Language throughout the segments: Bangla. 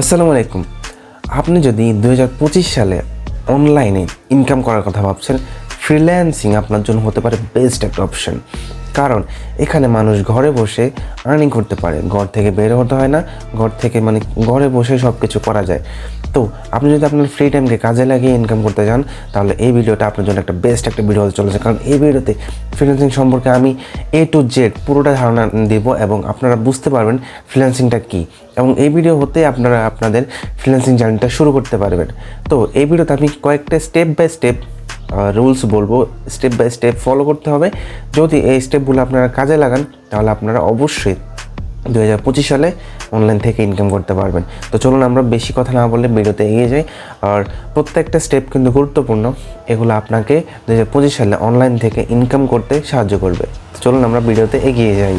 আসসালামু আলাইকুম। আপনি যদি 2025 সালে অনলাইনে ইনকাম করার কথা ভাবছেন, ফ্রিল্যান্সিং আপনার জন্য হতে পারে বেস্ট একটা অপশন। কারণ এখানে মানুষ ঘরে বসে আর্নিং করতে পারে, ঘর থেকে বের হতে হয় না, ঘর থেকে ঘরে বসে সব কিছু করা যায়। তো আপনি যদি আপনার ফ্রি টাইমকে কাজে লাগিয়ে ইনকাম করতে চান, তাহলে এই ভিডিওটা আপনার জন্য একটা বেস্ট একটা ভিডিও হতে চলেছে। কারণ এই ভিডিওতে ফ্রিল্যান্সিং সম্পর্কে আমি A to Z পুরোটা ধারণা দেব এবং আপনারা বুঝতে পারবেন ফ্রিল্যান্সিংটা কী, এবং এই ভিডিও হতে আপনারা আপনাদের ফ্রিল্যান্সিং জার্নিটা শুরু করতে পারবেন। তো এই ভিডিওতে আমি কয়েকটা স্টেপ বাই স্টেপ রুলস বলবো, স্টেপ বাই স্টেপ ফলো করতে হবে। যদি এই স্টেপগুলো আপনারা কাজে লাগান, তাহলে আপনারা অবশ্যই 2025 সালে অনলাইন থেকে ইনকাম করতে পারবেন। তো চলুন আমরা বেশি কথা না বলে ভিডিওতে এগিয়ে যাই। আর প্রত্যেকটা স্টেপ কিন্তু গুরুত্বপূর্ণ, এগুলো আপনাকে 2025 সালে অনলাইন থেকে ইনকাম করতে সাহায্য করবে। চলুন আমরা ভিডিওতে এগিয়ে যাই।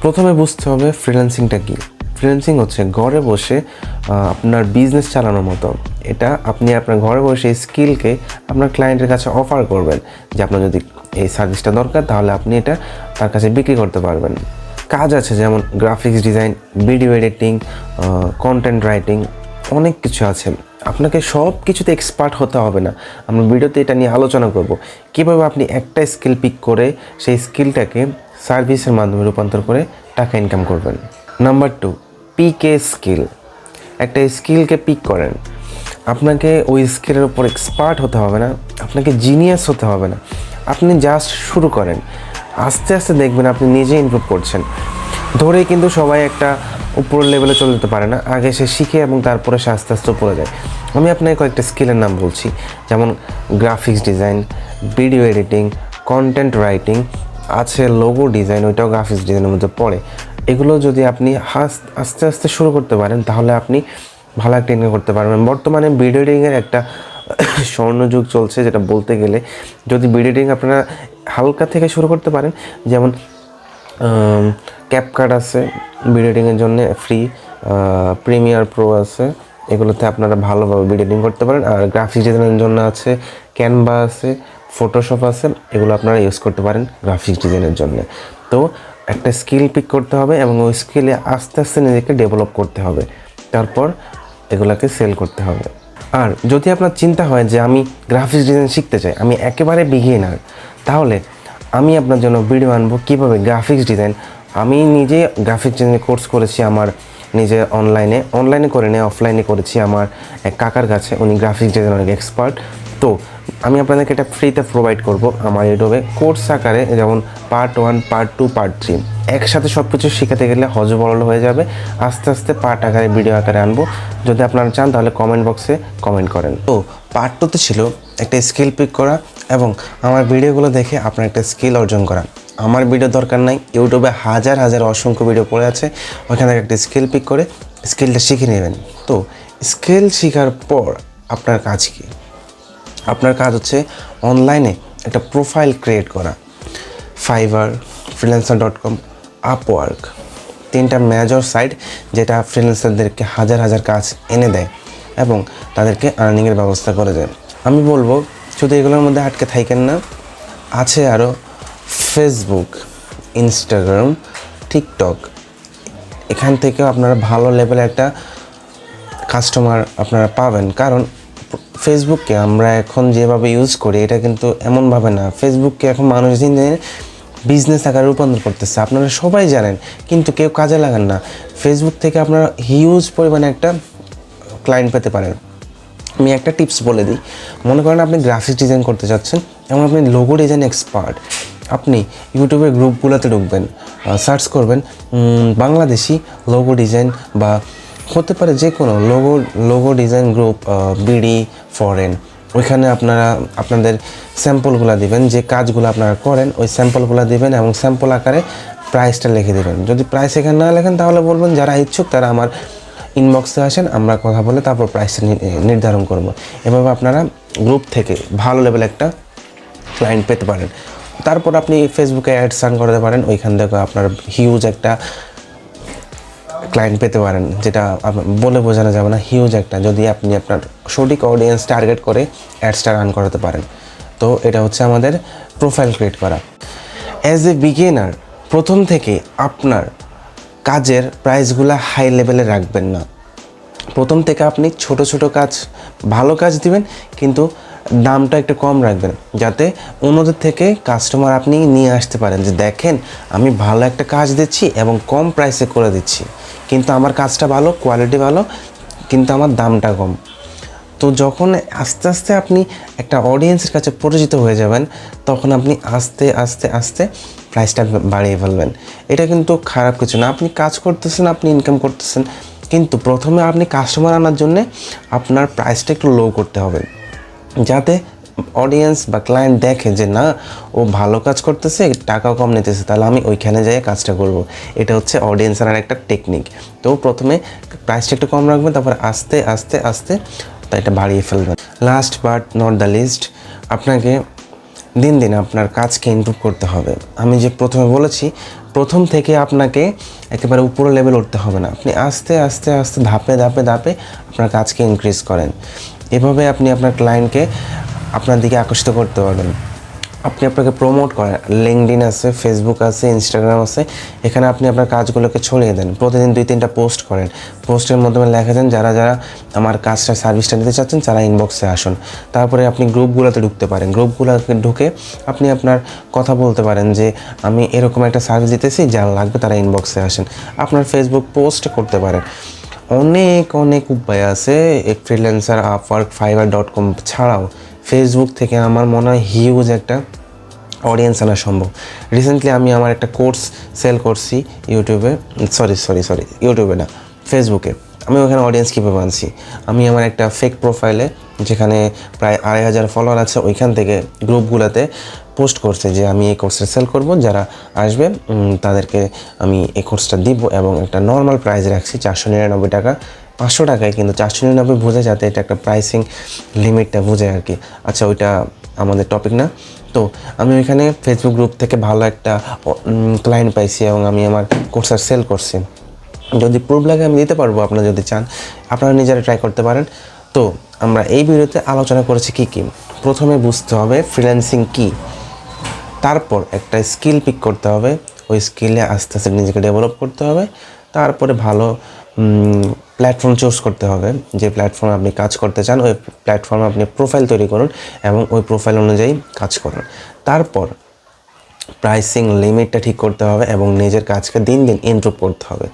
প্রথমে বুঝতে হবে ফ্রিল্যান্সিংটা কী। ফ্রিল্যান্সিং হচ্ছে ঘরে বসে আপনার বিজনেস চালানোর মতো। এটা আপনি আপনার ঘরে বসে স্কিলকে আপনার ক্লায়েন্টের কাছে অফার করবেন যে আপনার যদি এই সার্ভিসটা দরকার, তাহলে আপনি এটা তার কাছে বিক্রি করতে পারবেন। কাজ আছে যেমন graphics design, video editing, content writing, অনেক কিছু আছে। আপনাকে সব কিছুতে এক্সপার্ট হতে হবে না। আমরা ভিডিওতে এটা নিয়ে আলোচনা করব কীভাবে আপনি একটা স্কিল পিক করে সেই স্কিলটাকে সার্ভিসের মাধ্যমে রূপান্তর করে টাকা ইনকাম করবেন। নাম্বার 2, পিকে স্কিল। একটা স্কিলকে পিক করেন। আপনাকে ওই স্কিলের উপর এক্সপার্ট হতে হবে না, আপনাকে জিনিয়াস হতে হবে না। আপনি জাস্ট শুরু করেন, আস্তে আস্তে দেখবেন আপনি নিজে ইমপ্রুভ করছেন। ধরেই কিন্তু সবাই একটা উপরের লেভেলে চলে যেতে পারে না, আগে সে শিখে এবং তারপরে সে আস্তে আস্তে উপরে যায়। আমি আপনাকে কয়েকটা স্কিলের নাম বলছি, যেমন graphics design, video editing, content writing, আছে লোগো ডিজাইন, ওইটাও গ্রাফিক্স ডিজাইনের মধ্যে পড়ে। এগুলো যদি আপনি আস্তে আস্তে শুরু করতে পারেন, তাহলে আপনি ভালো একটা ইনকাম করতে পারবেন। বর্তমানে ভিডিও এডিটিংয়ের একটা স্বর্ণযুগ চলছে, যেটা বলতে গেলে যদি ভিডিও এডিটিং আপনারা হালকা থেকে শুরু করতে পারেন, যেমন ক্যাপকাট আছে ভিডিও এডিটিংয়ের জন্য ফ্রি, প্রিমিয়ার প্রো আছে, এগুলোতে আপনারা ভালোভাবে ভিডিও এডিটিং করতে পারেন। আর গ্রাফিক্স ডিজাইনের জন্য আছে ক্যানভা আছে, ফটোশপ আছে, এগুলো আপনারা ইউজ করতে পারেন গ্রাফিক্স ডিজাইনের জন্য। তো একটা স্কিল পিক করতে হবে এবং ওই স্কিলে আস্তে আস্তে নিজেকে ডেভেলপ করতে হবে, তারপর এগুলোকে সেল করতে হবে। আর যদি আপনার চিন্তা হয় যে আমি গ্রাফিক্স ডিজাইন শিখতে চাই, আমি একেবারে বিগিনার, তাহলে আমি আপনার জন্য ভিডিও আনবো কীভাবে গ্রাফিক্স ডিজাইন। আমি নিজে গ্রাফিক্স ডিজাইনের কোর্স করেছি, আমার নিজে অনলাইনে করে নিয়ে অফলাইনে করেছি আমার এক কাকার কাছে, উনি গ্রাফিক্স ডিজাইন অনেক এক্সপার্ট। তো আমি আপনাদেরকে এটা ফ্রিতে প্রোভাইড করব আমার ইউটিউবে কোর্স আকারে, যেমন পার্ট 1, পার্ট 2, পার্ট 3 একসাথে সব কিছু শেখাতে গেলে হজবরল হয়ে যাবে। আস্তে আস্তে পার্ট আকারে ভিডিও আকারে আনবো। যদি আপনারা চান তাহলে কমেন্ট বক্সে কমেন্ট করেন। তো পার্ট 2তে ছিল একটা স্কিল পিক করা এবং আমার ভিডিওগুলো দেখে আপনার একটা স্কিল অর্জন করা। আমার ভিডিও দরকার নাই, ইউটিউবে হাজার হাজার অসংখ্য ভিডিও পড়ে আছে, ওইখান থেকে একটা স্কিল পিক করে স্কিলটা শিখে নেবেন। তো স্কিল শেখার পর আপনার কাজ কী? আপনার কাজ হচ্ছে অনলাইনে একটা প্রোফাইল ক্রিয়েট করা। ফাইবার, freelancer.com, আপওয়ার্ক, 3টা মেজর সাইট যেটা ফ্রিল্যান্সারদেরকে হাজার হাজার কাজ এনে দেয় এবং তাদেরকে আর্নিংয়ের ব্যবস্থা করে দেয়। আমি বলবো শুধু এগুলোর মধ্যে আটকে থাকেন না, আছে আরও ফেসবুক, ইনস্টাগ্রাম, টিকটক। এখান থেকেও আপনারা ভালো লেভেলে একটা কাস্টমার আপনারা পাবেন। কারণ ফেসবুককে আমরা এখন যেভাবে ইউজ করি, এটা কিন্তু এমনভাবে না। ফেসবুককে এখন মানুষ দিনে বিজনেস আকারে রূপান্তর করতেছে, আপনারা সবাই জানেন, কিন্তু কেউ কাজে লাগান না। ফেসবুক থেকে আপনারা হিউজ পরিমাণে একটা ক্লায়েন্ট পেতে পারেন। আমি একটা টিপস বলে দিই, মনে করেন আপনি গ্রাফিক্স ডিজাইন করতে চাচ্ছেন এবং আপনি লোগো ডিজাইন এক্সপার্ট। আপনি ইউটিউবের গ্রুপগুলোতে ঢুকবেন, সার্চ করবেন বাংলাদেশি লোগো ডিজাইন, বা হতে পারে যে কোনো logo design group, BD foreign. ওইখানে আপনারা আপনাদের স্যাম্পলগুলো দিবেন, যে কাজগুলো আপনারা করেন ওই স্যাম্পলগুলো দিবেন এবং স্যাম্পল আকারে প্রাইসটা লিখে দেবেন। যদি প্রাইস এখানে না লেখেন, তাহলে বলবেন যারা ইচ্ছুক তারা আমার ইনবক্সে আসেন, আমরা কথা বলে তারপর প্রাইসটা নির্ধারণ করব। এভাবে আপনারা গ্রুপ থেকে ভালো লেভেল একটা ক্লায়েন্ট পেতে পারেন। তারপর আপনি ফেসবুকে অ্যাডস রান করতে পারেন, ওইখান থেকে আপনার হিউজ একটা ক্লায়েন্ট পেতে পারেন, যেটা বলে বোঝানো যাবে না, হিউজ একটা, যদি আপনি আপনার সঠিক অডিয়েন্স টার্গেট করে অ্যাডসটা রান করাতে পারেন। তো এটা হচ্ছে আমাদের প্রোফাইল ক্রিয়েট করা। অ্যাজ এ বিগিনার প্রথম থেকে আপনার কাজের প্রাইসগুলো হাই লেভেলে রাখবেন না। প্রথম থেকে আপনি ছোট ছোট কাজ, ভালো কাজ দিবেন, কিন্তু দামটা একটু কম রাখবেন, যাতে অন্যদের থেকে কাস্টমার আপনি নিয়ে আসতে পারেন যে দেখেন আমি ভালো একটা কাজ দিচ্ছি এবং কম প্রাইসে করে দিচ্ছি, কিন্তু আমার কাজটা ভালো, কোয়ালিটি ভালো, কিন্তু আমার দামটা কম। তো যখন আস্তে আস্তে আপনি একটা অডিয়েন্সের কাছে পরিচিত হয়ে যাবেন, তখন আপনি আস্তে আস্তে আস্তে প্রাইসটা বাড়িয়ে ফেলবেন। এটা কিন্তু খারাপ কিছু না, আপনি কাজ করতেছেন, আপনি ইনকাম করতেছেন, কিন্তু প্রথমে আপনি কাস্টমার আনার জন্যে আপনার প্রাইসটা একটু লো করতে হবে, যাতে অডিয়েন্স বা ক্লায়েন্ট দেখে যে না, ও ভালো কাজ করতেছে, টাকাও কম নিতেছে, তাহলে আমি ওইখানে যেয়ে কাজটা করব। এটা হচ্ছে অডিয়েন্স আনার একটা টেকনিক। তো প্রথমে প্রাইসটা একটু কম রাখবেন, তারপর আস্তে আস্তে আস্তে এটা বাড়িয়ে ফেলবেন। Last but not the least, আপনাকে দিন দিন আপনার কাজকে ইমপ্রুভ করতে হবে। আমি যে প্রথমে বলেছি, প্রথম থেকে আপনাকে একেবারে উপরে লেভেল উঠতে হবে না, আপনি আস্তে আস্তে আস্তে ধাপে ধাপে ধাপে আপনার কাজকে ইনক্রিজ করেন। এভাবে আপনি আপনার ক্লায়েন্টকে আপনার দিকে আকর্ষিত করতে পারবেন। আপনি আপনাকে প্রমোট করেন, লিঙ্কডইন আছে, ফেসবুক আছে, ইনস্টাগ্রাম আছে, এখানে আপনি আপনার কাজগুলোকে ছড়িয়ে দেন। প্রতিদিন 2-3টা পোস্ট করেন, পোস্টের মাধ্যমে লেখা দেন যারা যারা আমার কাজটা, সার্ভিসটা নিতে চাচ্ছেন তারা ইনবক্সে আসুন। তারপরে আপনি গ্রুপগুলোতে ঢুকতে পারেন, গ্রুপগুলোতে ঢুকে আপনি আপনার কথা বলতে পারেন যে আমি এরকম একটা সার্ভিস দিতেছি, যারা লাগবে তারা ইনবক্সে আসেন। আপনার ফেসবুক পোস্ট করতে পারেন। অনেক অনেক উপায় আছে, ফ্রিল্যান্সার, আপওয়ার্ক, fiverr.com ছাড়াও ফেসবুক থেকে আমার মনে হয় হিউজ একটা অডিয়েন্স আনা সম্ভব। রিসেন্টলি আমি আমার একটা কোর্স সেল করছি ইউটিউবে, ইউটিউবে না, ফেসবুকে। আমি ওখানে অডিয়েন্স কীভাবে আনছি, আমি আমার একটা ফেক প্রোফাইলে, যেখানে প্রায় 2500 ফলোয়ার আছে, ওইখান থেকে গ্রুপগুলোতে পোস্ট করছে যে আমি এই কোর্সটা সেল করব, যারা আসবে তাদেরকে আমি এই কোর্সটা দিব, এবং একটা নর্মাল প্রাইস রাখছি 499 টাকা। 500 টাকায়, কিন্তু 499 বুঝে, যাতে এটা একটা প্রাইসিং লিমিটটা বুঝে আর কি। আচ্ছা, ওইটা আমাদের টপিক না। তো আমি ওইখানে ফেসবুক গ্রুপ থেকে ভালো একটা ক্লায়েন্ট পাইছি, এবং আমি আমার কোর্সটা সেল করছি। যদি প্রুফ লাগে আমি দিতে পারবো, আপনারা যদি চান আপনারা নিজেরা ট্রাই করতে পারেন। তো আমরা এই ভিডিওতে আলোচনা করেছি কী কী। প্রথমে বুঝতে হবে ফ্রিল্যান্সিং কী, তারপর একটা স্কিল পিক করতে হবে, ওই স্কিলে আস্তে আস্তে নিজেকে ডেভেলপ করতে হবে। তারপরে ভালো প্ল্যাটফর্ম চুজ করতে হবে, যে প্ল্যাটফর্মে আপনি কাজ করতে চান ওই প্ল্যাটফর্মে আপনি প্রোফাইল তৈরি করুন এবং ওই প্রোফাইল অনুযায়ী কাজ করুন। তারপর প্রাইসিং লিমিটটা ঠিক করতে হবে এবং নিজের কাজকে দিন দিন ইমপ্রুভ করতে হবে।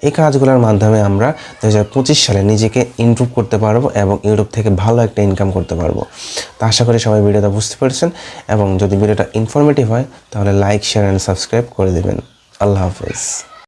এই কাজগুলোর মাধ্যমে আমরা 2025 সালে নিজেকে ইমপ্রুভ করতে পারবো এবং ইউটিউব থেকে ভালো একটা ইনকাম করতে পারবো। তো আশা করি সবাই ভিডিওটা বুঝতে পেরেছেন, এবং যদি ভিডিওটা ইনফরমেটিভ হয় তাহলে লাইক, শেয়ার অ্যান্ড সাবস্ক্রাইব করে দেবেন। আল্লাহ হাফেজ।